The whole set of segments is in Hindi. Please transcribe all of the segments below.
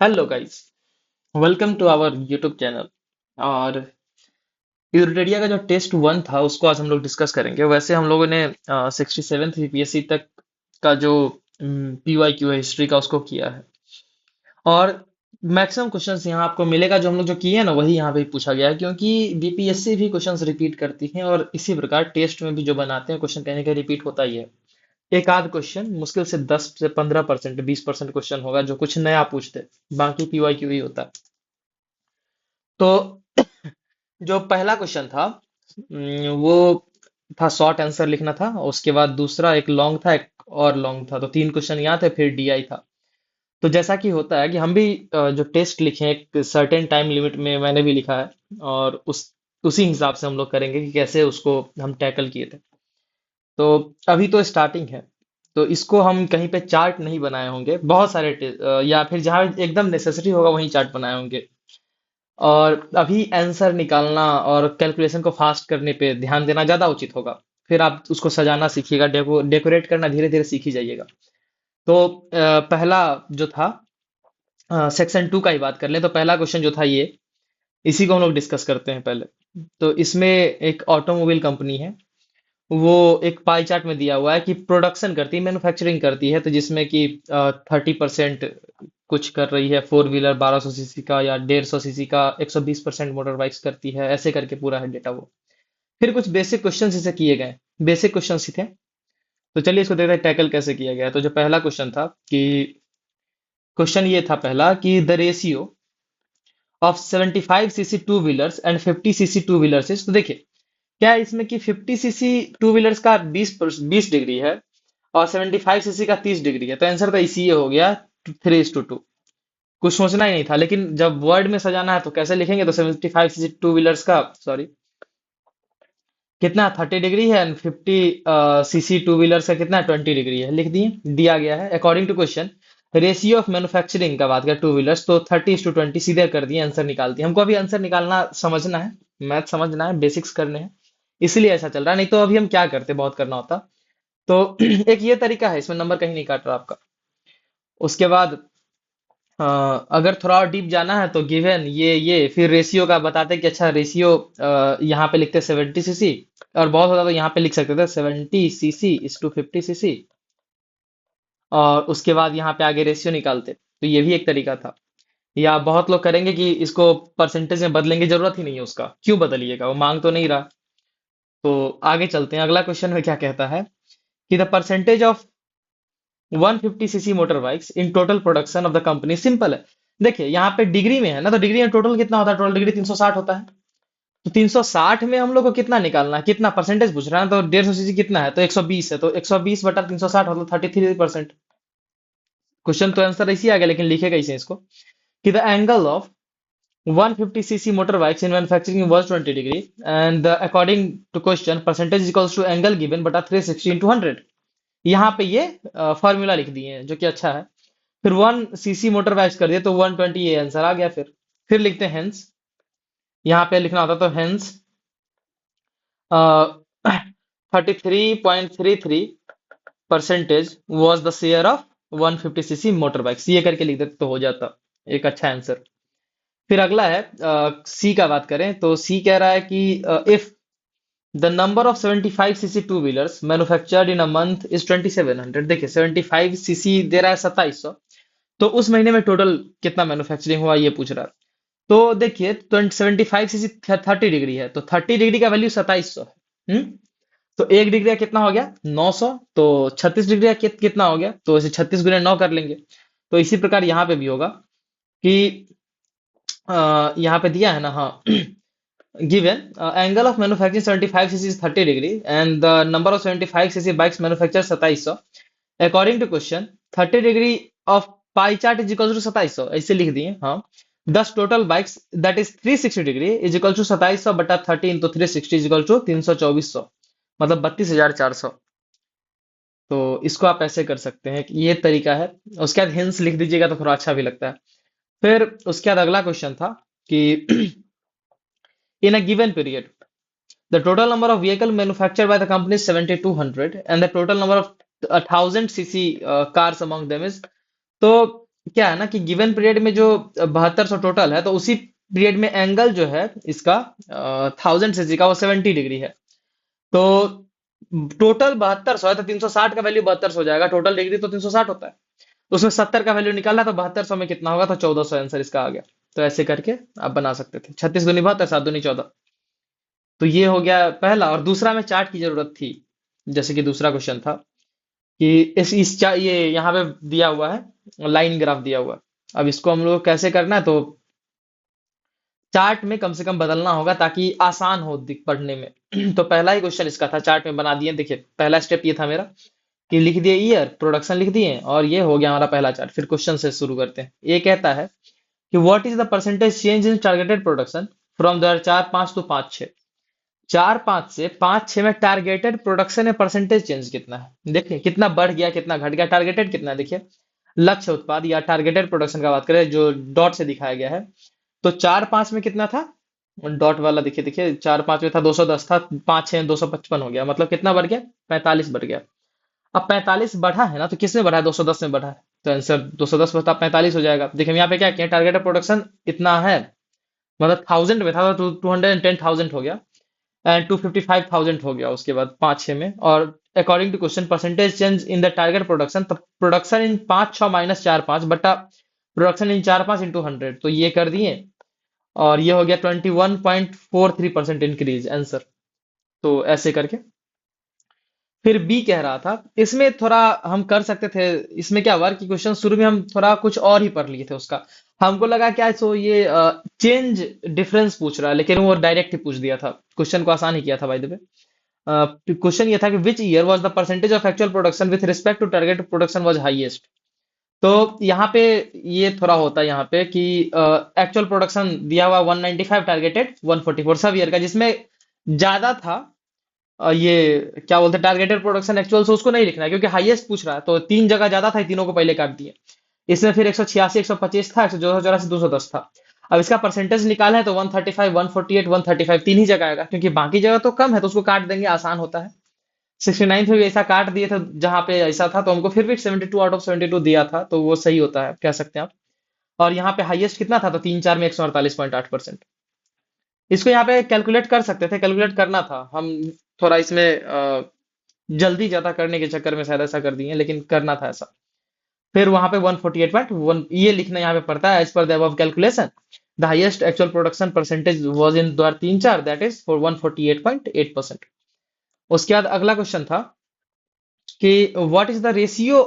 Hello guys, welcome to our YouTube channel. और यूटेरिया का जो टेस्ट वन था उसको आज हम लोग डिस्कस करेंगे। वैसे हम लोगों ने 67 यूपीएससी तक का जो पीवाई क्यू है हिस्ट्री का उसको किया है। और मैक्सिमम क्वेश्चंस यहाँ आपको मिलेगा जो हम लोग जो किए हैं ना वही यहाँ पे पूछा गया है, क्योंकि बीपीएससी भी क्वेश्चंस रिपीट करती है और इसी प्रकार टेस्ट में भी जो बनाते हैं क्वेश्चन कहीं ना कहीं रिपीट होता ही है। एक आध क्वेश्चन मुश्किल से 10 से 15% 20% क्वेश्चन होगा जो कुछ नया पूछते, बाकी पीवाई क्यू ही होता है। तो जो पहला क्वेश्चन था, वो था शॉर्ट आंसर लिखना था। उसके बाद दूसरा एक लॉन्ग था, एक और लॉन्ग था, तो तीन क्वेश्चन यहाँ थे, फिर डीआई था। तो जैसा कि होता है कि हम भी जो टेस्ट लिखे एक सर्टेन टाइम लिमिट में मैंने भी लिखा है, और उसी हिसाब से हम लोग करेंगे कि कैसे उसको हम टैकल किए थे। तो अभी तो स्टार्टिंग है, तो इसको हम कहीं पे चार्ट नहीं बनाए होंगे, बहुत सारे या फिर जहाँ एकदम नेसेसरी होगा वहीं चार्ट बनाए होंगे। और अभी आंसर निकालना और कैलकुलेशन को फास्ट करने पे ध्यान देना ज्यादा उचित होगा। फिर आप उसको सजाना सीखिएगा, डेकोरेट करना धीरे धीरे सीख ही जाइएगा। तो पहला जो था, सेक्शन टू का ही बात कर लें, तो पहला क्वेश्चन जो था ये, इसी को हम लोग डिस्कस करते हैं पहले। तो इसमें एक ऑटोमोबाइल कंपनी है, वो एक पाई चार्ट में दिया हुआ है कि प्रोडक्शन करती है, मैन्युफैक्चरिंग करती है, तो जिसमें कि 30% कुछ कर रही है फोर व्हीलर 1200 सीसी का, या 150 सीसी का 120% मोटर बाइक्स करती है, ऐसे करके पूरा है डेटा वो। फिर कुछ बेसिक क्वेश्चन इसे किए गए, बेसिक क्वेश्चन ही थे। तो चलिए इसको देखते हैं टैकल कैसे किया गया है। तो जो पहला क्वेश्चन था कि, क्वेश्चन ये था पहला कि the ratio of 75 CC two wheelers and 50 CC two wheelers is. तो देखिए क्या है इसमें कि 50 सीसी टू व्हीलर्स का 20 डिग्री है, और 75 सीसी का 30 डिग्री है, तो आंसर तो इसी ये हो गया, 3:2। कुछ सोचना ही नहीं था, लेकिन जब वर्ड में सजाना है तो कैसे लिखेंगे, तो 75 सीसी टू व्हीलर्स का, सॉरी, कितना 30 डिग्री है, एंड 50 सीसी टू व्हीलर्स का कितना 20 डिग्री है, लिख दिए, दिया गया है according to question. Ratio of manufacturing का बात करें टू व्हीलर्स, तो 30:20 सीधे कर दिए, आंसर निकाल दिए। हमको अभी आंसर निकालना समझना है, मैथ समझना है, बेसिक्स करने हैं, इसलिए ऐसा चल रहा है। नहीं तो अभी हम क्या करते, बहुत करना होता। तो एक ये तरीका है, इसमें नंबर कहीं नहीं काट रहा आपका। उसके बाद अगर थोड़ा और डीप जाना है तो गिवन ये फिर रेशियो का बताते कि अच्छा रेशियो यहाँ पे लिखते 70 सीसी, और बहुत होता तो यहाँ पे लिख सकते थे 70 सीसी इज टू 50 सीसी, और उसके बाद यहाँ पे आगे रेशियो निकालते, तो ये भी एक तरीका था। या बहुत लोग करेंगे कि इसको परसेंटेज में बदलेंगे, जरूरत ही नहीं है उसका, क्यों बदलिएगा, वो मांग तो नहीं रहा। तो आगे चलते हैं, अगला क्वेश्चन में क्या कहता है कि the percentage of 150 CC motor bikes in total production of the company, simple है। देखिए यहाँ पे डिग्री में है ना, तो डिग्री में टोटल कितना होता है, टोटल डिग्री 360 होता है। तो 360 में हम लोग को कितना निकालना है, कितना परसेंटेज पूछ रहा है, तो 150 सीसी कितना है, तो 120 है, तो 120/360 मतलब 33%। क्वेश्चन तो आंसर इसी आ गया, लेकिन लिखेगा इसे इसको कि the angle of 150 CC motor bikes in manufacturing was 20 degree, and according to question percentage is equals to angle given बटा 360 into 100। यहाँ पे ये फॉर्मूला लिख दिए हैं, जो कि अच्छा है। फिर 1 सीसी मोटर बाइक्स कर दिए तो 120, ये आंसर आ गया। फिर लिखते हैं हेंस, यहाँ पे लिखना होता तो hence 33.33% was the share of 150 CC motor bikes, ये करके लिख देते तो हो जाता एक अच्छा आंसर। फिर अगला है, सी का बात करें तो सी कह रहा है कि if the number of 75 CC two wheelers manufactured in a month is 2700। देखिए 75 सीसी दे रहा है 2700, तो उस महीने में टोटल कितना मैन्युफैक्चरिंग हुआ ये पूछ रहा है। तो देखिए 75 सीसी 30 डिग्री है, तो 30 डिग्री का वैल्यू 2700 है। तो 1 डिग्री का कितना हो गया 900, तो 36 डिग्री का कितना हो गया, तो इसे 36 × 9 कर लेंगे। तो इसी प्रकार यहाँ पे भी होगा कि यहाँ पे दिया है ना, हाँ, given angle of manufacturing 75 cc is 30 degree and the number of 75 cc bikes manufactured 2700, according to question 30 degree of pie chart is equal to 2700, ऐसे लिख दिए, हाँ। दस total bikes that is 360 degree is equal to 2700/30 into 360 is equal to 32400, मतलब 32,400। तो इसको आप ऐसे कर सकते हैं कि ये तरीका है। उसके बाद हिंस लिख दीजिएगा तो थोड़ा अच्छा भी लगता है। फिर उसके बाद अगला क्वेश्चन था कि in a given period the total number of vehicle manufactured by the company is 7,200 and the total number of 1,000 cc cars among them is। तो क्या है ना कि गिवन पीरियड में जो 7200 टोटल है, तो उसी पीरियड में एंगल जो है इसका 1000 से का वो 70 डिग्री है। तो टोटल 7200 है, तो 360 का वैल्यू 7200 हो जाएगा। टोटल डिग्री तो 360 होता है, तो उसमें 70 का वैल्यू निकाला, तो 7200 में कितना होगा, तो 1400 आंसर इसका आ गया। तो ऐसे करके आप बना सकते थे। 36 दूनी 72, 7 दूनी 14। तो ये हो गया पहला। और दूसरा में चार्ट की जरूरत थी, जैसे कि दूसरा क्वेश्चन था कि ये यहाँ पे दिया हुआ है, लाइन ग्राफ दिया हुआ है। अब इसको हम लोग कैसे करना है, तो चार्ट में कम से कम बदलना होगा ताकि आसान हो पढ़ने में। तो पहला ही क्वेश्चन इसका था, चार्ट में बना दिए। देखिए पहला स्टेप ये था मेरा कि लिख दिए ईयर, प्रोडक्शन लिख दिए, और ये हो गया हमारा पहला चार्ट। फिर क्वेश्चन से शुरू करते हैं। ये कहता है कि what is the percentage change in targeted production from 2004-05 to 5-6। 4-5 से 5-6 में टारगेटेड प्रोडक्शन में परसेंटेज चेंज कितना है। देखिए कितना बढ़ गया कितना घट गया। टारगेटेड कितना है, देखिए लक्ष्य उत्पाद या टारगेटेड प्रोडक्शन का बात करें, जो डॉट से दिखाया गया है। तो 4-5 में कितना था, डॉट वाला देखिए, देखिए 4-5 में था 210 था, 5-6 255 हो गया। मतलब कितना बढ़ गया, 45 बढ़ गया। अब 45 बढ़ा है ना, तो किसमें बढ़ा है, 210 में बढ़ा है। तो आंसर 210 बता 45 हो जाएगा। देखिए हम यहाँ पे क्या किया, टारगेटेड प्रोडक्शन इतना है, मतलब 1000 में था, तो 210,000 हो गया। एंड 255,000 हो गया उसके बाद 5-6 में। और according to question percentage change in the target production, तो प्रोडक्शन इन 5-6 माइनस 4-5 बटा प्रोडक्शन इन 4-5 इंटू 100, तो ये कर दिए। और ये हो गया 21.43% इंक्रीज आंसर। तो ऐसे करके फिर बी कह रहा था, इसमें थोड़ा हम कर सकते थे। इसमें क्या हुआ कि क्वेश्चन शुरू में हम थोड़ा कुछ और ही पढ़ लिए थे उसका। हमको लगा क्या सो ये चेंज डिफरेंस पूछ रहा है, लेकिन वो डायरेक्ट ही पूछ दिया था। क्वेश्चन को आसान ही किया था बाय द वे। क्वेश्चन ये था कि which year was the percentage of actual production with respect to target production was highest. तो यहाँ पे ये थोड़ा होता है यहाँ पे कि एक्चुअल प्रोडक्शन दिया हुआ 195, टारगेटेड 144 सब ईयर का, जिसमें ज्यादा था। ये क्या बोलते हैं, टारगेटेड प्रोडक्शन एक्चुअल से उसको नहीं लिखना है, क्योंकि हाईएस्ट पूछ रहा है। तो तीन जगह ज्यादा था, तीनों को पहले काट दिए। इसमें फिर 186, 125 था, 184, 210 था। अब इसका परसेंटेज निकाला है, तो 135, 148, 135 तीन ही जगह आएगा, क्योंकि बाकी जगह तो कम है, तो उसको काट देंगे, आसान होता है। 69 में भी ऐसा काट दिए थे जहां पे ऐसा था, तो हमको फिर भी 72 आउट ऑफ 72 दिया था, तो वो सही होता है, कह सकते हैं आप। और यहाँ पे हाईएस्ट कितना था, तो 3-4 में 148.8%। इसको यहाँ पे कैलकुलेट कर सकते थे, कैलकुलेट करना था हम। थोड़ा इसमें जल्दी ज्यादा करने के चक्कर में शायद ऐसा कर दिए, लेकिन करना था ऐसा। फिर वहां पे 148.1 ये लिखना यहाँ पे पड़ता है, as per the above calculation the highest actual production percentage was in 2003-04, that is for 148.8%। उसके बाद अगला क्वेश्चन था कि what is the ratio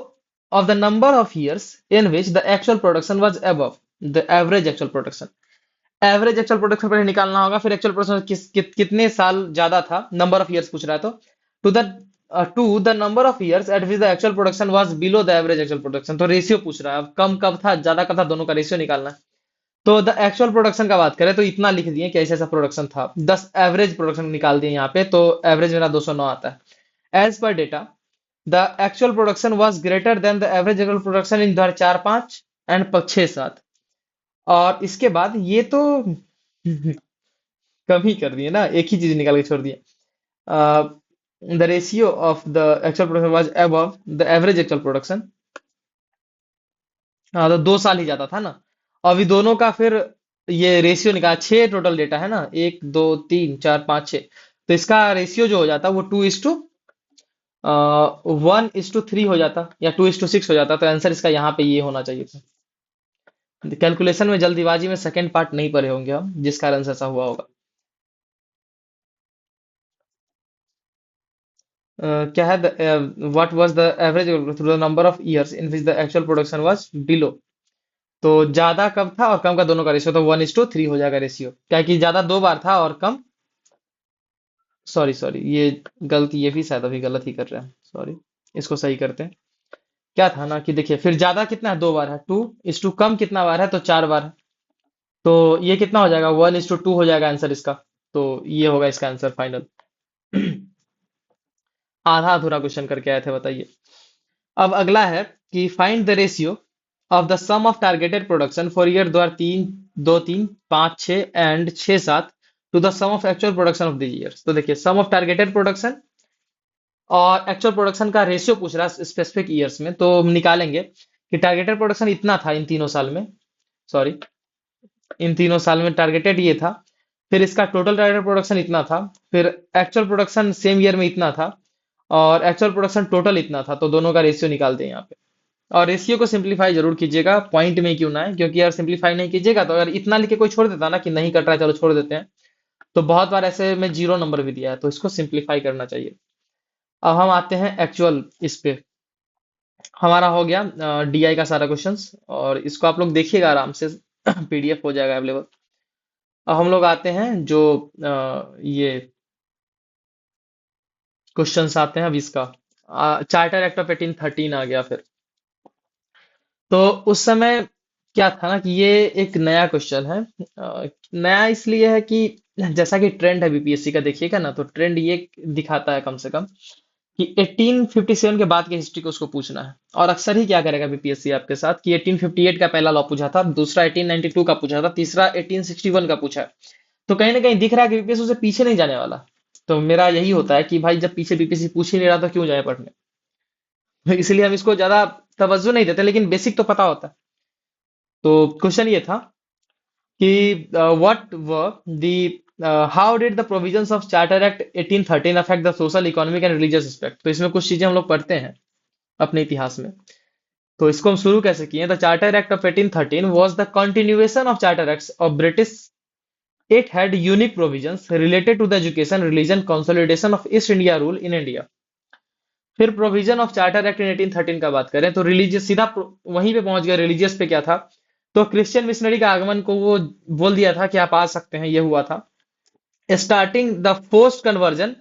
of the number of years in which the actual production was above the average actual production. Average actual production पहले निकालना होगा, फिर एक्चुअल प्रोडक्शन कितने साल ज्यादा था, नंबर ऑफ ईयर्स पूछ रहा है। तो to the number of years at which the actual production was below the average actual production, तो रेशियो पूछ रहा है। अब कम कब था ज्यादा कब था, दोनों का रेशियो निकालना है। तो द एक्चुअल प्रोडक्शन का बात करें, तो इतना लिख दिए कि ऐसा ऐसा प्रोडक्शन था। 10 एवरेज प्रोडक्शन निकाल दिए यहाँ पे, तो एवरेज मेरा 209 आता है। As per data the actual production was greater than the average actual production in 2004-05 and 6-7। और इसके बाद ये तो कम ही कर दिए ना, एक ही चीज निकाल के छोड़ दिए। The ratio of the actual production was above the average actual production. हाँ, तो 2 साल ही ज्यादा था ना। अभी दोनों का फिर ये रेशियो निकाला, 6 टोटल डेटा है ना, 1 2 3 4 5 6। तो इसका रेशियो जो हो जाता वो 1:3 हो जाता, या 2:6 हो जाता। तो आंसर इसका यहाँ पे ये होना चाहिए था। कैलकुलेशन में जल्दीबाजी में सेकंड पार्ट नहीं पढ़े होंगे हम, जिस कारण से ऐसा हुआ होगा। क्या है, what was the average through the number of years in which the actual production was below. तो ज्यादा कब था और कम का दोनों का रेशियो, तो 1:3 हो जाएगा रेशियो, क्या कि ज्यादा 2 बार था और कम। सॉरी सॉरी, ये गलती, ये भी शायद अभी गलत ही कर रहे हैं, सॉरी। इसको सही करते हैं। क्या था ना कि देखिए, फिर ज्यादा कितना है, 2 बार है। 2:2 कम कितना बार है, तो 4 बार है। तो ये कितना हो जाएगा, 1:2 हो जाएगा आंसर इसका। तो ये होगा इसका आंसर फाइनल। आधा अधूरा क्वेश्चन करके आए थे, बताइए। अब अगला है कि find the ratio of the sum of targeted production for year 2003, 2, 3, 5, 6 and 6-7 to the sum of actual production of the years. तो देखिए सम ऑफ टारगेटेड प्रोडक्शन और एक्चुअल प्रोडक्शन का रेशियो पूछ रहा है स्पेसिफिक ईयर्स में, तो हम निकालेंगे कि टारगेटेड प्रोडक्शन इतना था इन तीनों साल में, सॉरी, इन तीनों साल में टारगेटेड ये था, फिर इसका टोटल टारगेटेड प्रोडक्शन इतना था, फिर एक्चुअल प्रोडक्शन सेम ईयर में इतना था, और एक्चुअल प्रोडक्शन टोटल इतना था, तो दोनों का रेशियो निकाल दें यहाँ पे। और रेशियो को सिंप्लीफाई जरूर कीजिएगा, पॉइंट में क्यों ना है, क्योंकि अगर सिंप्लीफाई नहीं कीजिएगा तो अगर इतना लिख के कोई छोड़ देता ना कि नहीं कट रहा है चलो छोड़ देते हैं, तो बहुत बार ऐसे में जीरो नंबर भी दिया है, तो इसको सिंप्लीफाई करना चाहिए। अब हम आते हैं एक्चुअल इस पे। हमारा हो गया डीआई का सारा क्वेश्चंस, और इसको आप लोग देखिएगा आराम से, पीडीएफ हो जाएगा अवेलेबल। अब हम लोग आते हैं जो ये क्वेश्चंस आते हैं अब इसका, चार्टर एक्ट ऑफ 1813 आ गया फिर। तो उस समय क्या था ना कि ये एक नया क्वेश्चन है। नया इसलिए है कि जैसा कि ट्रेंड है बीपीएससी का, देखिएगा ना, तो ट्रेंड ये दिखाता है कम से कम कि 1857 के बाद की हिस्ट्री को उसको पूछना है। और अक्सर ही क्या करेगा बीपीएससी आपके साथ कि 1858 का पहला लॉ पूछा था, दूसरा 1892 का पूछा था, तीसरा 1861 का पूछा है। तो कहीं ना कहीं दिख रहा है कि बीपीएससी उसे पीछे नहीं जाने वाला। तो मेरा यही होता है कि भाई जब पीछे बीपीएससी पूछ ही नहीं रहा तो क्यों जाए पढ़ने। तो इसलिए हम इसको ज्यादा तवज्जो नहीं देते, लेकिन बेसिक तो पता होता है। तो क्वेश्चन ये था कि what were the how did the provisions of charter act 1813 affect the social economic and religious aspect. तो इसमें कुछ चीजें हम लोग पढ़ते हैं अपने इतिहास में। तो इसको हम शुरू कैसे किए, the charter act of 1813 was the continuation of charter acts of British. It had unique provisions related to the education religion consolidation of East India rule in India. फिर provision of charter act in 1813 का बात करें तो रिलीजियस सीधा वहीं पे पहुंच गया, रिलीजियस पे क्या था। तो क्रिश्चियन मिशनरी का आगमन को वो बोल दिया था कि आप आ सकते हैं, ये हुआ था। Starting the forced conversion,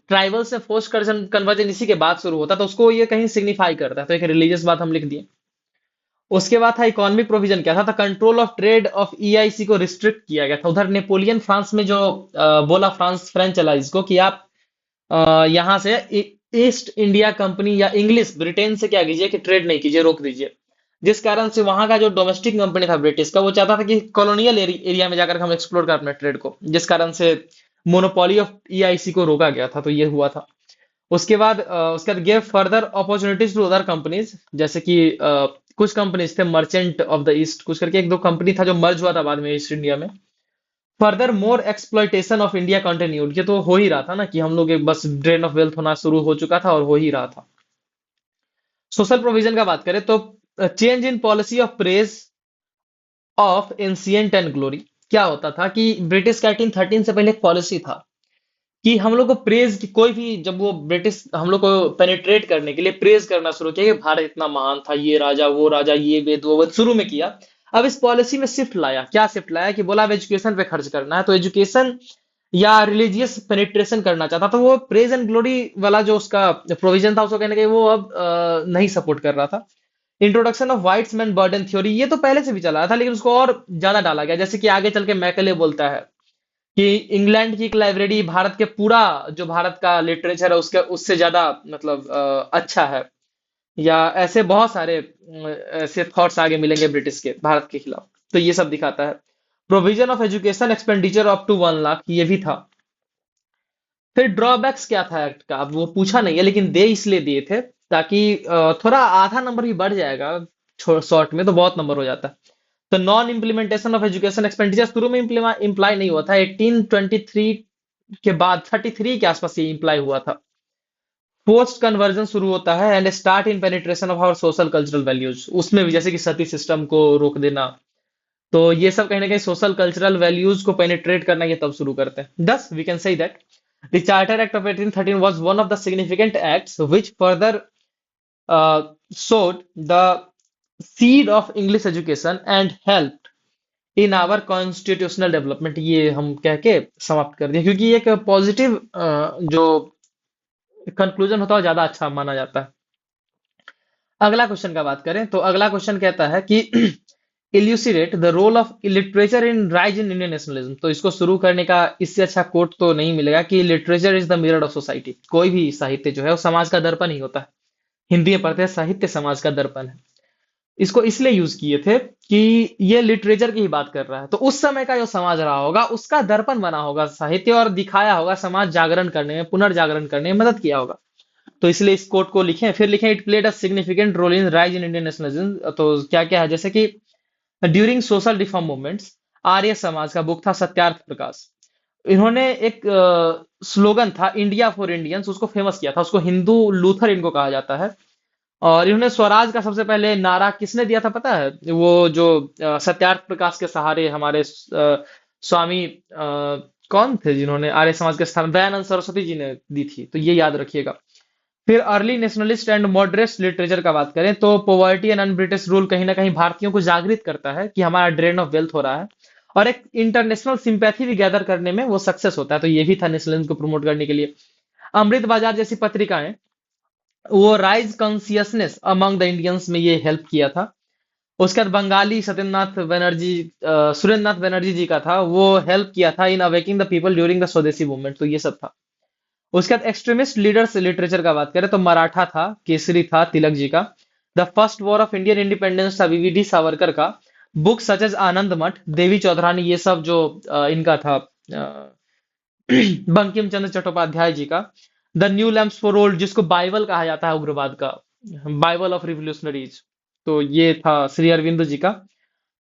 tribal से फोर्स्ड कन्वर्जन इसी के बाद शुरू होता, तो उसको ये कहीं सिग्निफाई करता है, तो एक रिलीजियस बात हम लिख दिए। उसके बाद था इकोनॉमिक प्रोविजन, क्या था, control of trade off EIC को रिस्ट्रिक्ट किया गया था। उधर नेपोलियन फ्रांस में जो बोला फ्रांस फ्रेंच अलाइज को कि आप यहाँ से ईस्ट इंडिया कंपनी या इंग्लिश ब्रिटेन से क्या कीजिए कि ट्रेड नहीं कीजिए, रोक दीजिए। जिस कारण से वहां का जो डोमेस्टिक कंपनी था ब्रिटिश का, वो चाहता था कि कॉलोनियल एरिया में जाकर हम एक्सप्लोर कर अपने ट्रेड को, जिस कारण से मोनोपोली ऑफ ईआईसी को रोका गया था, तो ये हुआ था। उसके बाद gave further opportunities to other companies, जैसे कि कुछ कंपनीज थे मर्चेंट ऑफ द ईस्ट कुछ करके, एक दो कंपनी था जो मर्ज हुआ था बाद में ईस्ट इंडिया में। Further more exploitation of India continued, ये तो हो ही रहा था ना कि हम लोग एक बस ड्रेन ऑफ वेल्थ होना शुरू हो चुका था और हो ही रहा था। सोशल प्रोविजन का बात करें तो change in policy of praise of ancient and glory. क्या होता था कि ब्रिटिश का 1813 से पहले एक पॉलिसी था कि हम लोग को प्रेज की, कोई भी जब वो ब्रिटिश हम लोग को पेनिट्रेट करने के लिए प्रेज करना शुरू किया कि भारत इतना महान था, ये राजा वो राजा, ये वेद वो वेद, शुरू में किया। अब इस पॉलिसी में शिफ्ट लाया, क्या शिफ्ट लाया कि बोला अब एजुकेशन पे खर्च करना है, तो एजुकेशन या रिलीजियस पेनिट्रेशन करना चाहता, तो वो प्रेज एंड ग्लोरी वाला जो उसका प्रोविजन था उसको कहने के वो अब नहीं सपोर्ट कर रहा था। Introduction of whites man burden theory, ये तो पहले से भी चला था लेकिन उसको और ज्यादा डाला गया, जैसे कि आगे चल के मैकले बोलता है कि इंग्लैंड की एक लाइब्रेरी भारत के पूरा जो भारत का लिटरेचर है उसके उससे ज्यादा मतलब अच्छा है, या ऐसे बहुत सारे ऐसे थॉट्स आगे मिलेंगे ब्रिटिश के भारत के खिलाफ, तो ये सब दिखाता है। Provision of education expenditure up to 1 lakh, ये भी था। फिर ड्रॉबैक्स क्या था एक्ट का, अब वो पूछा नहीं है लेकिन दे इसलिए दिए थे ताकि थोड़ा आधा नंबर भी बढ़ जाएगा शॉर्ट में, तो बहुत नंबर हो जाता है। तो non implementation of education expenditure शुरू में इम्प्लाई नहीं हुआ था, 1823 के बाद 33 के आसपास ये इम्प्लाई हुआ था। पोस्ट कन्वर्जन शुरू होता है and start in penetration of our social cultural values, उसमें भी जैसे कि सती सिस्टम को रोक देना, तो ये सब कहीं ना कहीं सोशल कल्चरल वैल्यूज को पेनिट्रेट करना ये तब शुरू करते हैं। Thus we can say that the charter act of 1813 was one of the significant acts which further sowed the seed of English education and helped in our constitutional development, ये हम कह के समाप्त कर दिया, क्योंकि ये एक पॉजिटिव जो कंक्लूजन होता है वो ज्यादा अच्छा माना जाता है। अगला क्वेश्चन का बात करें तो अगला क्वेश्चन कहता है कि elucidate the role of literature in rise in Indian nationalism. तो इसको शुरू करने का इससे अच्छा कोट तो नहीं मिलेगा कि literature is the mirror of society. कोई भी साहित्य जो है वो समाज का दर्पण ही होता है। हिंदी में पढ़ते हैं साहित्य समाज का दर्पण है। इसको इसलिए यूज किए थे कि ये लिटरेचर की ही बात कर रहा है, तो उस समय का जो समाज रहा होगा उसका दर्पण बना होगा साहित्य, और दिखाया होगा समाज जागरण करने में, पुनर्जागरण करने में मदद किया होगा। तो इसलिए इस कोट को लिखें, फिर लिखें it played a significant role in rise in Indian nationalism. तो क्या क्या है, जैसे कि during social reform movements, Arya Samaj का बुक था सत्यार्थ प्रकाश, इन्होंने एक स्लोगन था इंडिया फॉर इंडियंस, उसको फेमस किया था, उसको हिंदू लूथर इनको कहा जाता है। और इन्होंने स्वराज का सबसे पहले नारा किसने दिया था पता है? वो जो सत्यार्थ प्रकाश के सहारे हमारे स्वामी कौन थे जिन्होंने आर्य समाज के स्थान, दयानंद सरस्वती जी ने दी थी, तो ये याद रखिएगा। फिर early nationalist and moderate literature का बात करें तो poverty and un British rule कहीं ना कहीं भारतीयों को जागृत करता है कि हमारा ड्रेन ऑफ वेल्थ हो रहा है, और एक इंटरनेशनल सिंपैथी भी गैदर करने में वो सक्सेस होता है, तो ये भी था नेशनलिज्म को प्रमोट करने के लिए। अमृत बाजार जैसी पत्रिकाएं, वो rise consciousness among the Indians में ये हेल्प किया था। उसके बाद बंगाली सत्येंद्रनाथ बनर्जी, सुरेंद्रनाथ बनर्जी जी का था, वो हेल्प किया था in awakening the people during the Swadeshi movement, तो ये सब था। उसके बाद एक्सट्रीमिस्ट लीडर्स लिटरेचर का बात करें तो मराठा था, केसरी था तिलक जी का, the first war of Indian independence था वीवीडी सावरकर का, बुक सच एज आनंद मठ, देवी चौधरानी, ये सब जो इनका था, बंकिम चंद्र चट्टोपाध्याय जी का, the new lamps for old जिसको बाइबल कहा जाता है उग्रवाद का, बाइबल ऑफ रिवोल्यूशनरीज, तो ये था श्री अरविंद जी का।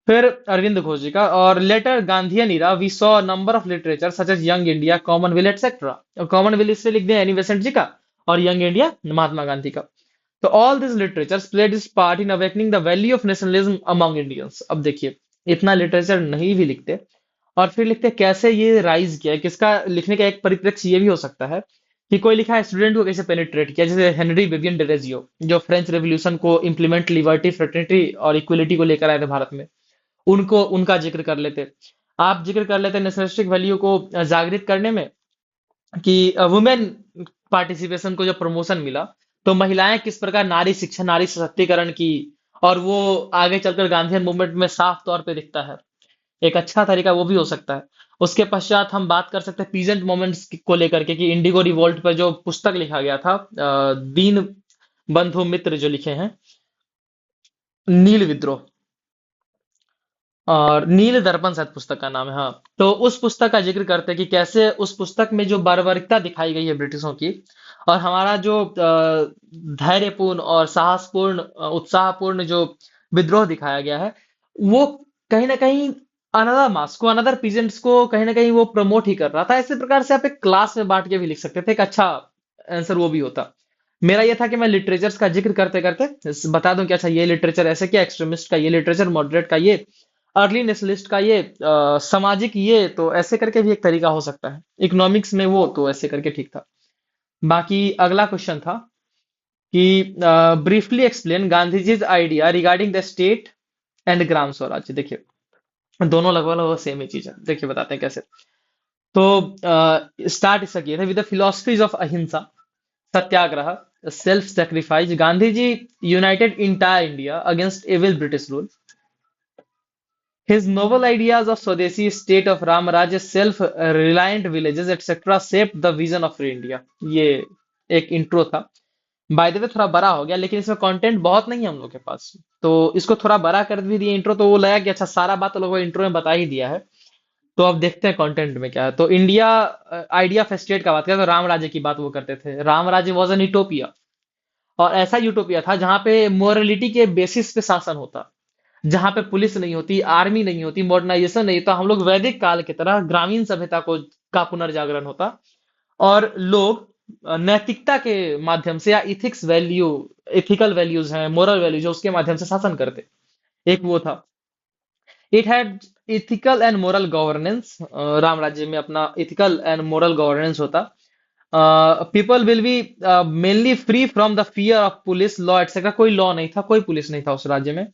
फिर अरविंद घोष जी का, और later Gandhian era we saw number of literature such as Young India, Commonwealth etcetera. Commonwealth इससे लिख दिया एनी बेसेंट जी का, और यंग इंडिया महात्मा गांधी का। तो all this literature played is part in awakening the value of nationalism among Indians. अब देखिए, इतना लिटरेचर नहीं भी लिखते, और फिर लिखते कैसे ये राइज किया, किसका लिखने का एक परिप्रेक्ष्य ये भी हो सकता है कि कोई लिखा है स्टूडेंट को कैसे पेनिट्रेट किया, जैसे हेनरी विवियन डेरेजियो जो फ्रेंच रेवोल्यूशन को इम्प्लीमेंट लिबर्टी फ्रेटर्निटी और इक्वलिटी को लेकर आए थे भारत में, उनको उनका जिक्र कर लेते। आप जिक्र कर लेते नेशनलिस्टिक वैल्यू को जागृत करने में, कि वुमेन पार्टिसिपेशन को जब प्रमोशन मिला, तो महिलाएं किस प्रकार नारी शिक्षा नारी सशक्तिकरण की, और वो आगे चलकर गांधीयन मूवमेंट में साफ तौर पे दिखता है। एक अच्छा तरीका वो भी हो सकता है। उसके पश्चात हम बात कर सकते हैं पीजेंट मोमेंट्स को लेकर के, कि इंडिगो रिवोल्ट पर जो पुस्तक लिखा गया था, दीन बंधु मित्र जो लिखे हैं, नील विद्रोह, और नील दर्पण शायद पुस्तक का नाम है, हाँ। तो उस पुस्तक का जिक्र करते हैं कि कैसे उस पुस्तक में जो बर्बरता दिखाई गई है ब्रिटिशों की, और हमारा जो धैर्यपूर्ण और साहसपूर्ण उत्साहपूर्ण जो विद्रोह दिखाया गया है, वो कहीं ना कहीं अनदर मास को, अनदर पीजेंट्स को कहीं ना कहीं वो प्रमोट ही कर रहा था। इसी प्रकार से आप एक क्लास में बांट के भी लिख सकते थे, एक अच्छा आंसर वो भी होता। मेरा ये था कि मैं लिटरेचर्स का जिक्र करते करते बता दूं कि अच्छा ये लिटरेचर ऐसे, क्या एक्सट्रीमिस्ट का ये लिटरेचर, मॉडरेट का ये, अर्ली नेशनलिस्ट का ये, सामाजिक ये, तो ऐसे करके भी एक तरीका हो सकता है। इकोनॉमिक्स में वो तो ऐसे करके ठीक था। बाकी अगला क्वेश्चन था कि briefly explain Gandhiji's idea regarding the state and Gram Swaraj. देखिए, दोनों लगभग लगभग सेम ही चीज है, देखिए बताते हैं कैसे। तो स्टार्ट इसका किया था with the philosophies of ahimsa, satyagraha, self sacrifice, Gandhi ji united entire India against evil British rule. His novel ideas of Swadeshi state of Ramaraj, self-reliant villages, etc. shaped the vision of free India। ये एक इंट्रो था। बाय द वे थोड़ा बड़ा हो गया, लेकिन इसमें कंटेंट बहुत नहीं है हम लोग के पास, तो इसको थोड़ा बड़ा कर भी दिया इंट्रो, तो वो लगा कि अच्छा सारा बात तो लोगों इंट्रो में बता ही दिया है। तो अब देखते हैं कंटेंट में क्या है। तो इंडिया आइडिया ऑफ स्टेट का बात करें तो राम राज्य की बात वो करते थे। राम राज्य वॉज एन यूटोपिया, और ऐसा यूटोपिया था जहां पे मोरलिटी के बेसिस पे शासन होता, जहां पे पुलिस नहीं होती, आर्मी नहीं होती, मॉडर्नाइजेशन नहीं होता, हम लोग वैदिक काल की तरह ग्रामीण सभ्यता को का पुनर्जागरण होता, और लोग नैतिकता के माध्यम से, या इथिक्स वैल्यू, इथिकल वैल्यूज हैं, मोरल वैल्यूज है, उसके माध्यम से शासन करते। एक वो था। It had ethical and moral governance, Ram राज्य में अपना इथिकल एंड मोरल गवर्नेंस होता। People will be mainly free from the fear of police law etcetera, कोई लॉ नहीं था, कोई पुलिस नहीं था उस राज्य में।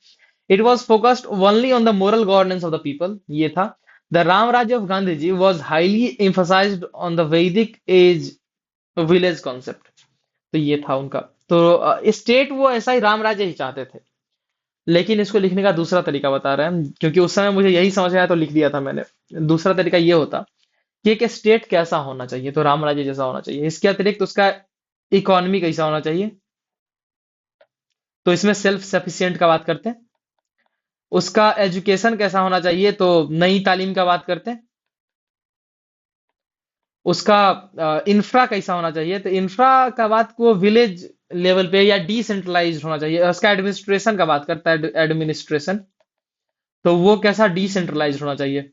It was focused only on the moral governance of the people, ये था। The Ram Rajya of Gandhi ji was highly emphasized on the Vedic age village concept, तो ये था उनका। तो स्टेट वो ऐसा ही राम राज्य ही चाहते थे, लेकिन इसको लिखने का दूसरा तरीका बता रहे हैं, क्योंकि उस समय मुझे यही समझ आया तो लिख दिया था मैंने। दूसरा तरीका ये होता कि एक स्टेट कैसा होना चाहिए, तो राम राज्य जैसा होना चाहिए। इसके अतिरिक्त उसका इकोनॉमी कैसा होना चाहिए, तो इसमें सेल्फ सफिशिएंट का बात करते हैं। उसका एजुकेशन कैसा होना चाहिए, तो नई तालीम का बात करते हैं। उसका इंफ्रा कैसा होना चाहिए, तो इंफ्रा का बात को विलेज लेवल पे या डिसेंट्रलाइज्ड होना चाहिए। उसका एडमिनिस्ट्रेशन का बात करता है, एडमिनिस्ट्रेशन, तो वो कैसा डिसेंट्रलाइज्ड होना चाहिए।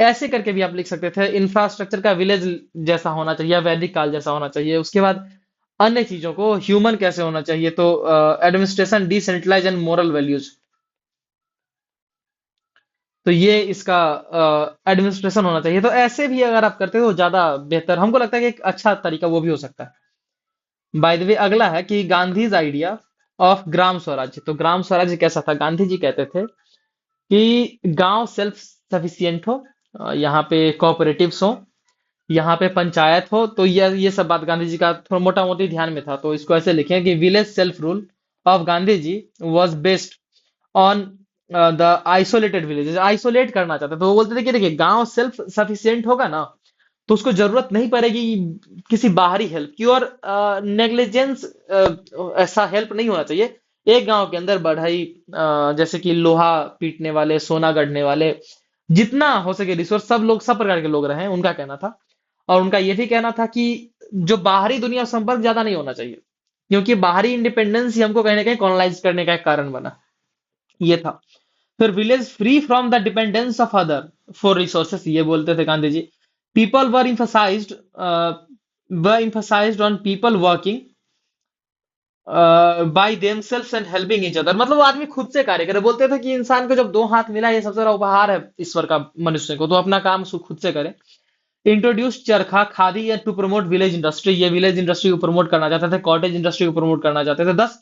ऐसे करके भी आप लिख सकते थे, इंफ्रास्ट्रक्चर का विलेज जैसा होना चाहिए या वैदिक काल जैसा होना चाहिए। उसके बाद अन्य चीजों को ह्यूमन कैसे होना चाहिए, तो administration decentralise and moral values, तो ये इसका एडमिनिस्ट्रेशन होना चाहिए। तो ऐसे भी अगर आप करते हो तो ज्यादा बेहतर हमको लगता है कि एक अच्छा तरीका वो भी हो सकता है। बाय द वे, अगला है कि गांधीज आइडिया ऑफ ग्राम स्वराज्य। तो ग्राम स्वराज्य कैसा था, गांधी जी कहते थे कि गांव सेल्फ सफिशिएंट हो, यहाँ पे कोऑपरेटिव्स हो, यहाँ पे पंचायत हो। तो ये सब बात गांधी जी का थोड़ा मोटा मोटी ध्यान में था, तो इसको ऐसे लिखें कि village self rule of Gandhi ji was based on the isolated villages. Isolate करना चाहते थे, तो वो बोलते थे कि देखिए गांव सेल्फ सफिशिएंट होगा ना, तो उसको जरूरत नहीं पड़ेगी किसी बाहरी हेल्प की, और नेग्लिजेंस ऐसा हेल्प नहीं होना चाहिए। एक गांव के अंदर बढ़ई, जैसे कि लोहा पीटने वाले, सोना गढ़ने वाले, जितना हो सके रिसोर्स, सब लोग, सब प्रकार के लोग रहे, उनका कहना था। और उनका ये भी कहना था कि जो बाहरी दुनिया से संपर्क ज्यादा नहीं होना चाहिए, क्योंकि बाहरी इंडिपेंडेंस ही हमको कहीं ना कहीं कॉलोनाइज करने का एक कारण बना। ये था। फिर village free from the dependence of other for resources, ये बोलते थे Gandhi ji. People were emphasized on people working by themselves and helping each other, मतलब वो आदमी खुद से कार्य करे। बोलते थे कि इंसान को जब दो हाथ मिला, ये सबसे बड़ा उपहार है ईश्वर का मनुष्य को, तो अपना काम खुद से करे। Introduce charkha khadi to promote village industry, ये विलेज इंडस्ट्री को प्रमोट करना चाहते थे, कॉटेज इंडस्ट्री को प्रमोट करना चाहते थे। Thus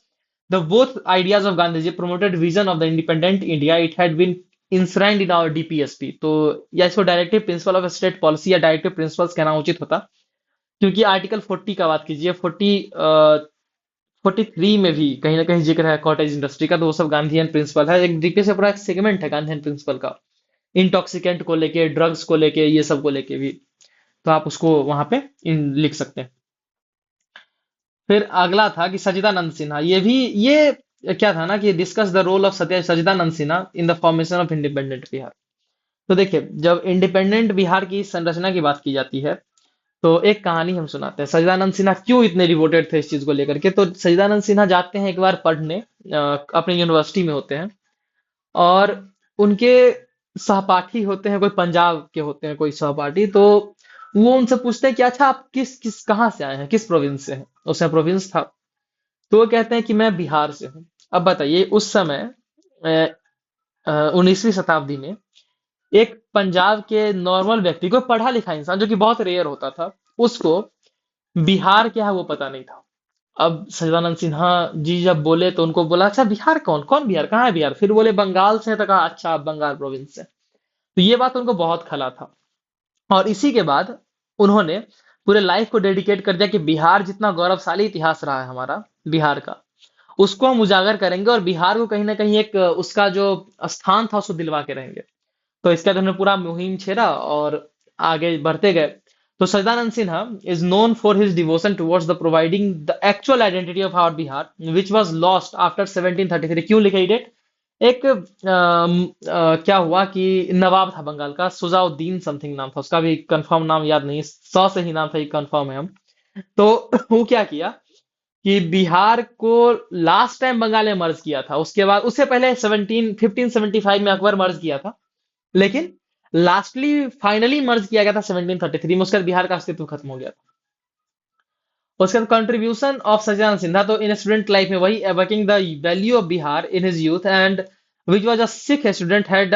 the both ideas of Gandhi ji promoted vision of the independent India, it had been enshrined in our DPSP. तो या इसको directive principle of state policy या डायरेक्टिव प्रिंसिपल्स कहना उचित होता, क्योंकि आर्टिकल 40 का बात कीजिए, 43 में भी कहीं ना कहीं जिक्र है कॉटेज इंडस्ट्री का, तो वो सब गांधीयन प्रिंसिपल है। एक डीपीएस से पूरा एक सेगमेंट है गांधीयन प्रिंसिपल का, इंटॉक्सिकेंट को लेके, ड्रग्स को लेके, ये सब को लेके भी। तो आप उसको वहां पे लिख सकते हैं। फिर अगला था कि सच्चिदानंद सिन्हा, ये क्या था ना कि discuss the role of Satya Sachchidananda Sinha in the formation of independent Bihar. तो देखिए, जब इंडिपेंडेंट बिहार की संरचना की बात की जाती है, तो एक कहानी हम सुनाते हैं, सच्चिदानंद सिन्हा क्यों इतने डिवोटेड थे इस चीज को लेकर के। तो सच्चिदानंद सिन्हा जाते हैं एक बार पढ़ने, अपने यूनिवर्सिटी में होते हैं, और उनके सहपाठी होते हैं, कोई पंजाब के होते हैं कोई सहपाठी, तो वो उनसे पूछते हैं कि अच्छा आप किस किस कहाँ से आए हैं, किस प्रोविंस से हैं। उसमें प्रोविंस था, तो वो कहते हैं कि मैं बिहार से हूँ। अब बताइए, उस समय 19वीं शताब्दी में एक पंजाब के नॉर्मल व्यक्ति को, पढ़ा लिखा इंसान जो कि बहुत रेयर होता था, उसको बिहार क्या है वो पता नहीं था। अब सच्चिदानंद सिन्हा जी जब बोले तो उनको बोला अच्छा बिहार कौन कौन, बिहार कहाँ है बिहार, फिर बोले बंगाल से हैं, तो कहा अच्छा आप बंगाल प्रोविंस से। तो ये बात उनको बहुत खला था, और इसी के बाद उन्होंने पूरे लाइफ को डेडिकेट कर दिया कि बिहार जितना गौरवशाली इतिहास रहा है हमारा बिहार का, उसको हम उजागर करेंगे, और बिहार को कहीं ना कहीं एक उसका जो स्थान था उसको दिलवा के रहेंगे। तो इसके बाद उन्होंने पूरा मुहिम छेड़ा और आगे बढ़ते गए। तो Sachchidananda Sinha is known for his devotion towards the providing the actual identity of our Bihar which was lost after 1733। क्यों लिखा ये डेट, एक क्या हुआ कि नवाब था बंगाल का, सुजाउद्दीन समथिंग नाम था उसका, भी कंफर्म नाम याद नहीं, 100 से ही नाम था, ये कंफर्म है हम। तो वो क्या किया कि बिहार को लास्ट टाइम बंगाल में मर्ज किया था, उसके बाद उससे पहले 1575 में अकबर मर्ज किया था, लेकिन लास्टली फाइनली मर्ज किया गया था 1733 में। उसके बाद बिहार का अस्तित्व खत्म हो गया था। उसके बाद कंट्रीब्यूशन ऑफ सच्चिदानंद सिन्हा, तो इन स्टूडेंट लाइफ में वही working the value of Bihar in his youth and which was a Sikh student had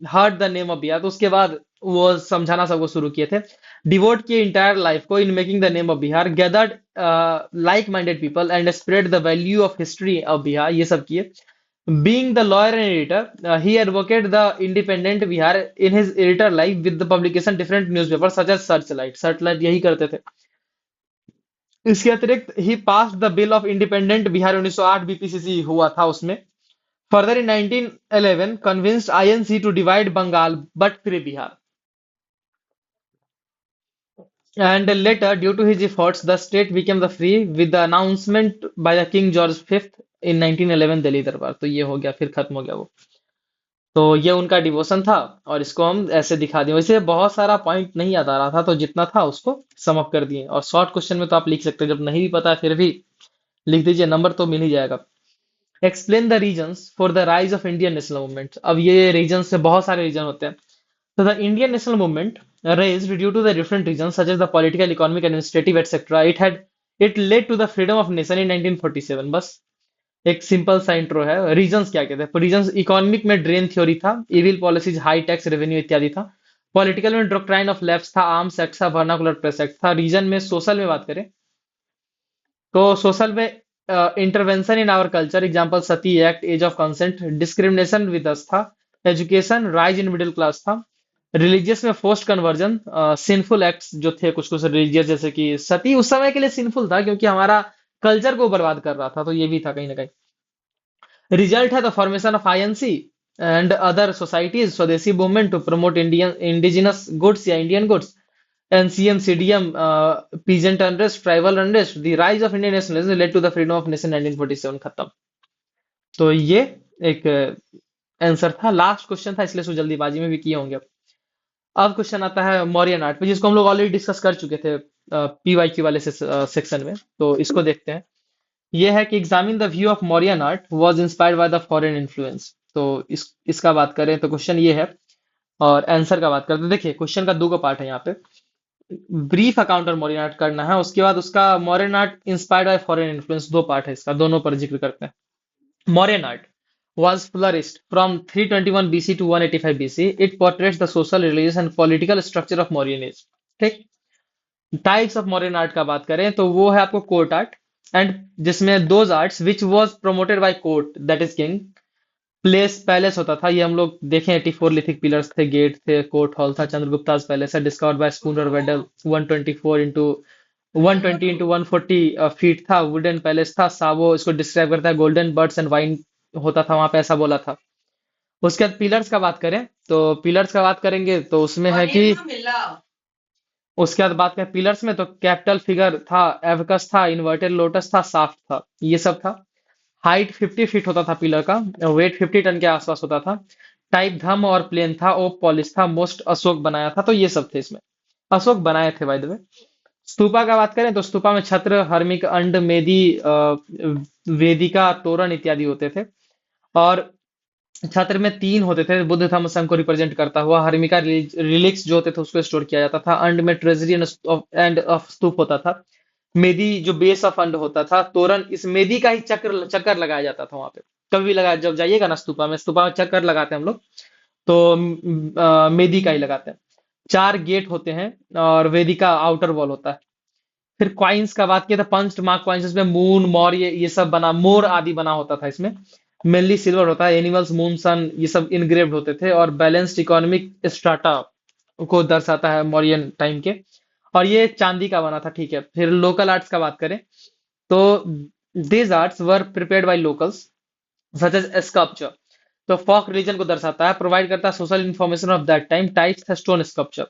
heard the name of Bihar. तो उसके बाद वो समझाना सबको शुरू किए थे, डिवोट किए इंटायर लाइफ को in making the name of Bihar, gathered like minded people and spread the value of history of Bihar, ये सब किए। Being the lawyer and editor, he advocated the independent Bihar in his editor life with the publication different newspapers such as Searchlight. Searchlight यही करते थे। इसके अतिरिक्त he pass the bill of independent Bihar 1908 BPCC हुआ था उसमें। Further in 1911 convinced INC to divide Bengal but free Bihar, and later due to his efforts the state became the free with the announcement by the King George V in 1911 Delhi दरबार। तो ये हो गया, फिर खत्म हो गया वो। तो ये उनका डिवोशन था और इसको हम ऐसे दिखा दिए। वैसे बहुत सारा पॉइंट नहीं याद आ रहा था तो जितना था उसको सम अप कर दिए। और शॉर्ट क्वेश्चन में तो आप लिख सकते हो, जब नहीं भी पता है फिर भी लिख दीजिए, नंबर तो मिल ही जाएगा। Explain the reasons for the rise of Indian national movement. अब ये रीजन से बहुत सारे रीजन होते हैं। तो the Indian national movement raised due to the different reasons such as the political, economic, administrative, etc. It led to the freedom of nation in 1947। बस एक सिंपल सा इंट्रो है। रीजंस क्या कहते हैं? रीजंस इकोनॉमिक में ड्रेन थ्योरी था, evil policies, high tax revenue इत्यादि था। पॉलिटिकल में डॉक्ट्राइन ऑफ लैप्स था, आर्म्स एक्ट था, वर्नाकुलर प्रेस एक्ट था। रीजन में सोशल में बात करें तो सोशल में intervention in our culture, example sati act, age of consent. Discrimination with us था। Education, rise in middle class था। रिलीजियस में फोर्स्ड कन्वर्जन, सिंफुल एक्ट्स जो थे कुछ कुछ रिलीजियस, जैसे कि सती उस समय के लिए सिंफुल था क्योंकि हमारा कल्चर को बर्बाद कर रहा था, तो ये भी था कहीं ना कहीं। रिजल्ट है the formation of INC and other societies, Swadeshi movement to promote Indian indigenous goods या Indian goods, NCM, CDM, peasant unrest, tribal unrest, the rise of Indian nationalism led to the freedom of nation 1947। खत्म। तो ये एक आंसर था। लास्ट क्वेश्चन था इसलिए सो जल्दीबाजी में भी किए होंगे। अब क्वेश्चन आता है मौर्यन आर्ट पे, जिसको हम लोग ऑलरेडी डिस्कस कर चुके थे पीवाईक्यू वाले सेक्शन में। तो इसको देखते हैं। ये है कि examine the view of Mauryan art was inspired by the foreign influence. तो इसका बात करें तो क्वेश्चन ये है, और आंसर का बात करते हैं। देखिए क्वेश्चन का दो का पार्ट है यहाँ पे। ब्रीफ अकाउंट और मॉडर्न आर्ट करना है, उसके बाद उसका modern art inspired by foreign influence, दो पार्ट है इसका, दोनों पर जिक्र करते हैं। Modern art was flourished from 321 BC to 185 BC. It portrays the social, religious and political structure of Mauryan age। ठीक। टाइप्स ऑफ मॉडर्न आर्ट का बात करें तो वो है आपको कोर्ट आर्ट, एंड जिसमें those arts which was promoted by court that is king. Place palace होता था, ये हम लोग देखें 84 लिथिक पिलर्स थे, गेट थे, कोर्ट हॉल था। चंद्रगुप्ताज पैलेस है, discovered by Spooner Waddell, 124 into 120 into 140 feet था। वुडन पैलेस था। सावो इसको डिस्क्राइब करता है, गोल्डन बर्ड्स एंड वाइन होता था वहां पे, ऐसा बोला था। उसके बाद पिलर्स का बात करें तो पिलर्स का बात करेंगे तो उसमें है कि उसके बाद बात करें पिलर्स में तो कैपिटल फिगर था, एवकस था, इन्वर्टेड लोटस था, साफ्ट था, ये सब था। हाइट 50 फीट होता था पिलर का, वेट 50 टन के आसपास होता था। टाइप धम और प्लेन था, ओप पॉलिश था, मोस्ट अशोक बनाया था। तो ये सब थे इसमें, अशोक बनाए थे बाय द वे। स्तूपा का बात करें तो स्तूपा में छत्र, हर्मिक अंड, मेदी, वेदिका, तोरण इत्यादि होते थे। और छत्र में तीन होते थे, बुद्ध धम्म संघ को रिप्रेजेंट करता हुआ। हर्मिका रिलिक्स जो होते थे उसको स्टोर किया जाता था। अंड में ट्रेजरी एंड ऑफ स्तूप होता था। मेदी जो बेस ऑफ अंड होता था। तोरण, इस मेदी का ही चक्र चक्कर लगाया जाता था वहां पे। कभी भी लगा, जब जाइएगा ना स्तूपा में चक्कर लगाते हैं हम लोग, तो मेदी का ही लगाते हैं। चार गेट होते हैं और वेदिका आउटर वॉल होता है। फिर क्वाइंस का बात किया था, पंच मार्क क्वाइंस, इसमें मून, मोर, ये सब बना, मोर आदि बना होता था इसमें। मेनली सिल्वर होता है। एनिमल्स, मून, सन, ये सब इनग्रेव्ड होते थे। और बैलेंस्ड इकोनॉमिक स्ट्राटा को दर्शाता है मौर्यन टाइम के। और ये चांदी का बना था, ठीक है। फिर लोकल आर्ट्स का बात करें तो these arts were prepared by locals such as sculpture। तो फोक रिलीजन को दर्शाता है, प्रोवाइड करता है social information of that time. Types था स्टोन स्कल्पचर,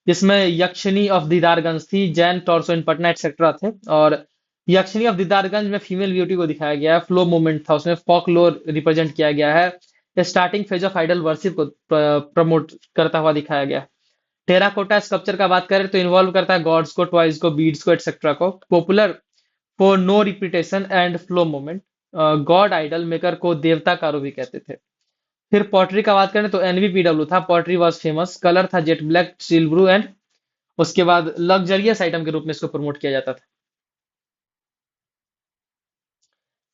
जिसमें यक्षिनी ऑफ दीदारगंज थी, Jain, torso in Patna etcetera थे। और यक्षिनी ऑफ दीदारगंज में फीमेल ब्यूटी को दिखाया गया है। फ्लो मूवमेंट था उसमें, फोक लोर रिप्रेजेंट किया गया है। Starting phase of idol worship को प्रमोट करता हुआ दिखाया गया है। टेराकोटा स्कल्पचर का बात करें तो इन्वॉल्व करता है गॉड्स को, टॉयज को, बीड्स को एक्सेट्रा को। Popular for no repetition and flow movement. God idol maker को देवता कारो भी कहते थे। फिर पॉटरी का बात करें तो एनवीपीडब्ल्यू था, पॉटरी वॉज फेमस। कलर था jet black, steel blue, and उसके बाद लग्जरियस आइटम के रूप में इसको प्रमोट किया जाता था।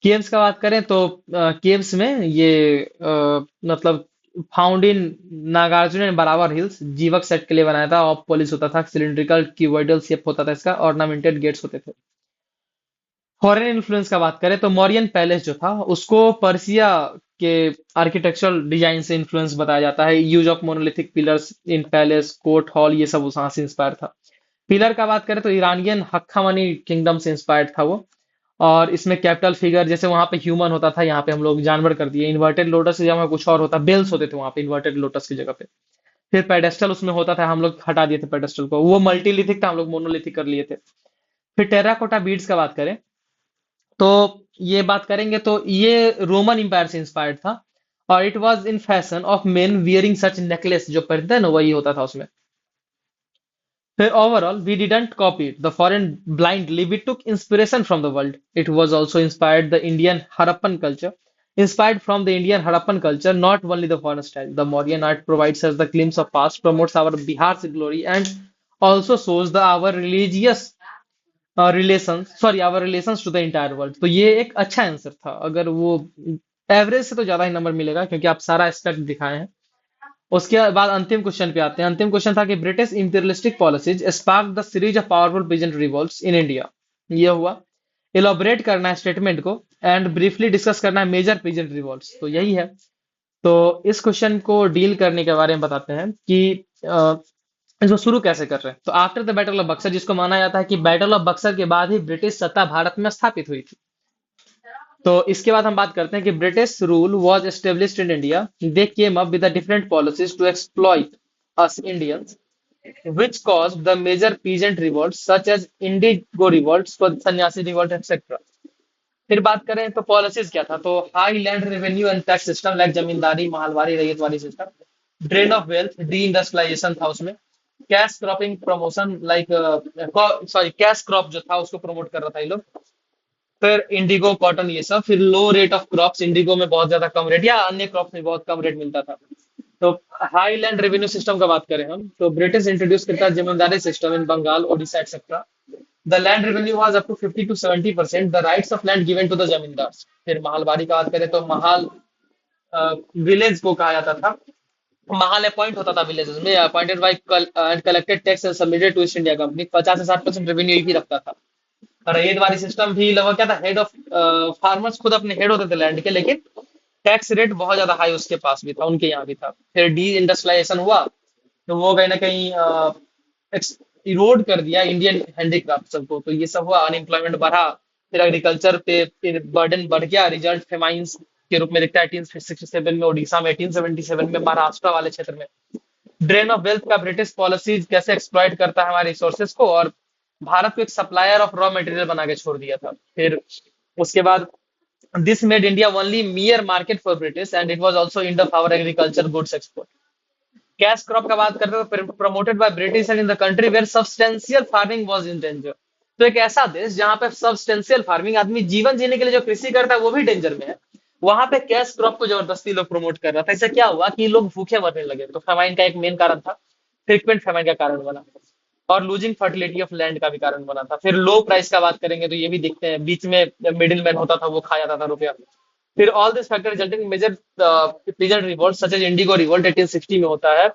केव्स का बात करें तो केव्स में ये मतलब फाउंड इन नागार्जुन एंड बराबर हिल्स, जीवक सेट के लिए बनाया था। ऑफ पॉलिश होता था, सिलिंड्रिकल क्यूबॉइडल शेप होता था इसका, ऑर्नामेंटेड गेट्स होते थे। फॉरेन इन्फ्लुएंस का बात करें तो मौर्यन पैलेस जो था उसको पर्सिया के आर्किटेक्चरल डिजाइन से इन्फ्लुएंस बताया जाता है। Use of monolithic pillars in palace, court hall, ये सब वहां से इंस्पायर था। पिलर का बात करें तो ईरानियन हक्कामनी किंगडम से इंस्पायर्ड था वो। और इसमें कैपिटल फिगर, जैसे वहां पे ह्यूमन होता था, यहाँ पे हम लोग जानवर कर दिए। इन्वर्टेड लोटस की जगह कुछ और होता, बेल्स होते थे वहां पे इन्वर्टेड लोटस की जगह पे। फिर पेडेस्टल उसमें होता था, हम लोग हटा दिए थे पेडेस्टल को, वो मल्टीलिथिक था, हम लोग मोनोलिथिक कर लिए थे। फिर टेराकोटा बीड्स का बात करें तो ये बात करेंगे तो ये रोमन इंपायर से इंस्पायर्ड था। और it was in fashion of main wearing such necklace, जो पहनते हैं ना वही होता था उसमें। फिर overall, we didn't copy the foreign blindly. We took inspiration from the world. It was also inspired the Indian Harappan culture. Inspired from the Indian Harappan culture, not only the foreign style. The Mauryan art provides us the glimpse of past, promotes our Bihar's glory, and also shows our religious our relations to the entire world. तो ये एक अच्छा आंसर था। अगर वो एवरेज से तो ज्यादा ही नंबर मिलेगा, क्योंकि आप सारा एस्पेक्ट दिखाए हैं। उसके बाद अंतिम क्वेश्चन पे आते हैं। अंतिम क्वेश्चन था कि British imperialistic policies spark the series of powerful peasant revolts in India. ये हुआ। इलाबोरेट करना है स्टेटमेंट को, एंड ब्रीफली डिस्कस करना है मेजर पीजेंट रिवॉल्ट्स। तो यही है। तो इस क्वेश्चन को डील करने के बारे में बताते हैं कि अ, इसको शुरू कैसे कर रहे हैं। तो after the battle of Buxar, जिसको माना जाता है कि बैटल ऑफ बक्सर के बाद ही ब्रिटिश सत्ता भारत में स्थापित हुई थी। तो इसके बाद हम बात करते हैं कि British rule was established in India. They came up with different policies to exploit us Indians, which caused the major peasant revolts such as Indigo revolts, Sannyasi revolt etcetera. फिर बात करें तो पॉलिसीज क्या था, तो high land revenue and tax system, like zamindari, Mahalwari, Ryotwari system. Drain of wealth, deindustrialization था उसमें। Cash cropping promotion, like sorry cash crop जो था उसको प्रमोट कर रहा था ये लोग। फिर इंडिगो, कॉटन, ये सब। फिर लो रेट ऑफ क्रॉप्स, इंडिगो में बहुत ज्यादा कम रेट या अन्य क्रॉप्स में बहुत कम रेट मिलता था। तो हाई लैंड रेवेन्यू सिस्टम का बात करें हम, तो ब्रिटिश इंट्रोड्यूस करता है zamindari system in Bengal, Odisha etcetera. The land revenue was up to 50 to 70%, the rights of land given to the zamindars. फिर महालवारी का बात करें तो महाल विलेज को कहा जाता था। महाल अपॉइंट होता था विलेजेस में, appointed by and collected tax and submitted to East India Company. 50 से 60% रेवेन्यू ही रखता था। रैयतवाड़ी सिस्टम भी लगभग क्या था, हेड ऑफ फार्मर्स खुद अपने हेड होते थे लैंड के, लेकिन टैक्स रेट बहुत ज्यादा हाई उसके पास भी था, उनके यहाँ भी था। फिर डी इंडस्ट्रियलाइजेशन हुआ, तो वो कहीं ना कहीं इरोड कर दिया इंडियन हैंडीक्राफ्ट सबको। तो ये सब हुआ, अनएम्प्लॉयमेंट बढ़ा। फिर एग्रीकल्चर पे फिर बर्डन बढ़ गया, रिजल्ट फेमाइंस के रूप में दिखता है 1867 में उड़ीसा में, 1877 में महाराष्ट्र वाले क्षेत्र में। ड्रेन ऑफ वेल्थ का ब्रिटिश पॉलिसीज कैसे एक्सप्लॉइट करता है हमारे रिसोर्सेज को, और भारत को एक सप्लायर ऑफ रॉ मटेरियल बना के छोड़ दिया था। फिर उसके बाद this made India only mere market for British, and it was also end of our agriculture goods export. Cash crop का बात करते हैं तो promoted by British and in the country where substantial farming was in danger. तो एक ऐसा देश जहां पे सब्सटेंशियल फार्मिंग, आदमी जीवन जीने के लिए जो कृषि करता है वो भी डेंजर में है, वहां पे कैश क्रॉप को जबरदस्ती लोग प्रमोट कर रहा था। इससे क्या हुआ कि लोग भूखे मरने लगे। तो फेमाइन का एक मेन कारण था, फ्रीक्वेंट फेमाइन का कारण बना, और लूजिंग फर्टिलिटी ऑफ लैंड का भी कारण बना था। फिर लो प्राइस का बात करेंगे तो ये भी दिखते हैं, बीच में मिडिल मैन होता था, वो खा जाता था रुपया। फिर all this factor resulting in major peasant revolt such as indigo revolt 1860 में होता है,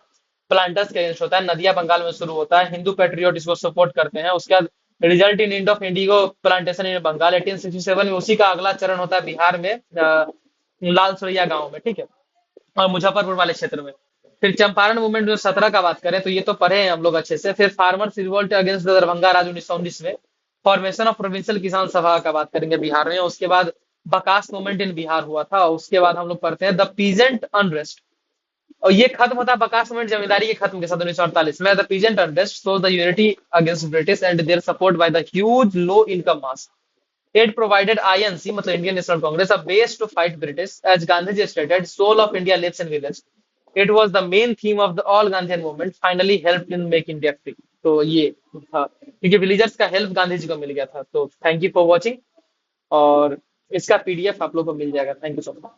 प्लांटर्स के अगेंस्ट होता है। नदिया बंगाल में शुरू होता है, हिंदू पैट्रियोट इसको सपोर्ट करते हैं। उसके बाद result in end of indigo plantation in Bengal 1867 में। उसी का अगला चरण होता है बिहार में, लाल सोरैया गांव में, ठीक है, और मुजफ्फरपुर वाले क्षेत्र में। फिर चंपारण मूवमेंट जो 17 का बात करें तो ये तो पढ़े हैं हम लोग अच्छे से। फिर farmers revolt against the Darbhanga Raj 1919 में। फॉर्मेशन ऑफ प्रोविंशियल किसान सभा का बात करेंगे बिहार में। उसके बाद बकास मूवमेंट इन बिहार हुआ था। उसके बाद हम लोग पढ़ते हैं द पीजेंट अनरेस्ट, और ये खत्म होता है बकास मूवमेंट जमींदारी के खत्म के साथ 1948 में। The peasant unrest shows the unity against British and their support by the huge low income mass. It provided INC, मतलब Indian National Congress, a base to fight British. As Gandhiji stated, soul of India lives in village. It was the main theme of the all Gandhian movement. Finally helped in make India free. तो ये था, क्योंकि विलीजर्स का हेल्प गांधी जी को मिल गया था। तो थैंक यू फॉर वॉचिंग, और इसका PDF आप लोग को मिल जाएगा। Thank you so much.